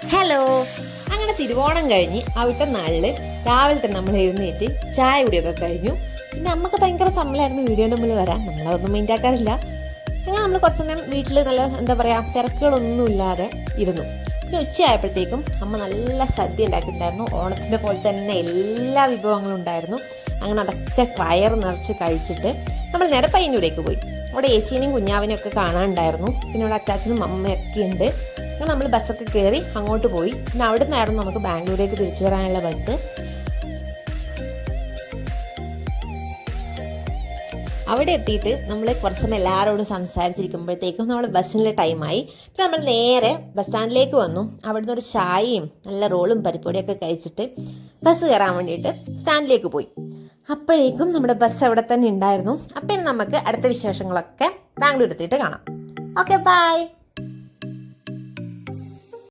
Hello. അങ്ങനെ തിരുവോണം കഴിഞ്ഞ് അവിടുത്തെ നാളിൽ രാവിലെ തന്നെ നമ്മൾ എഴുന്നേറ്റ് ചായ കുടിയൊക്കെ കഴിഞ്ഞു. പിന്നെ അമ്മക്ക് ഭയങ്കര സമ്മലായിരുന്നു വീഡിയോൻ്റെ മുമ്പിൽ വരാൻ. നമ്മളതൊന്നും മൈൻഡാക്കാറില്ല. അങ്ങനെ നമ്മൾ കുറച്ച് നേരം വീട്ടിൽ നല്ല തിരക്കുകളൊന്നും ഇല്ലാതെ ഇരുന്നു. പിന്നെ ഉച്ചയായപ്പോഴത്തേക്കും അമ്മ നല്ല സദ്യ ഉണ്ടാക്കിയിട്ടുണ്ടായിരുന്നു. ഓണത്തിൻ്റെ പോലെ തന്നെ എല്ലാ വിഭവങ്ങളും ഉണ്ടായിരുന്നു. അങ്ങനെ അതൊക്കെ വയറ് നിറച്ച് കഴിച്ചിട്ട് നമ്മൾ നേരെ പയ്യന്നൂരേക്ക് പോയി. അവിടെ ഏച്ചീനെയും കുഞ്ഞാവിനെയും ഒക്കെ കാണാനുണ്ടായിരുന്നു. പിന്നെ അവിടെ അച്ചാച്ചനും അമ്മയൊക്കെ ഉണ്ട്. അങ്ങനെ നമ്മൾ ബസ്സൊക്കെ കയറി അങ്ങോട്ട് പോയി. പിന്നെ അവിടെ നിന്നായിരുന്നു നമുക്ക് ബാംഗ്ലൂരേക്ക് തിരിച്ചു വരാനുള്ള ബസ്. അവിടെ എത്തിയിട്ട് നമ്മൾ കുറച്ച് എല്ലാവരോടും സംസാരിച്ചിരിക്കുമ്പോഴത്തേക്കും നമ്മൾ ബസ്സിൻ്റെ ടൈമായി. പിന്നെ നമ്മൾ നേരെ ബസ് സ്റ്റാൻഡിലേക്ക് വന്നു. അവിടുന്ന് ഒരു ചായയും നല്ല റോളും പരിപ്പൊടിയൊക്കെ കഴിച്ചിട്ട് ബസ് കയറാൻ വേണ്ടിയിട്ട് സ്റ്റാൻഡിലേക്ക് പോയി. അപ്പോഴേക്കും നമ്മുടെ ബസ് അവിടെ തന്നെ ഉണ്ടായിരുന്നു. അപ്പം നമുക്ക് അടുത്ത വിശേഷങ്ങളൊക്കെ ബാംഗ്ലൂർ എത്തിയിട്ട് കാണാം. Okay, by.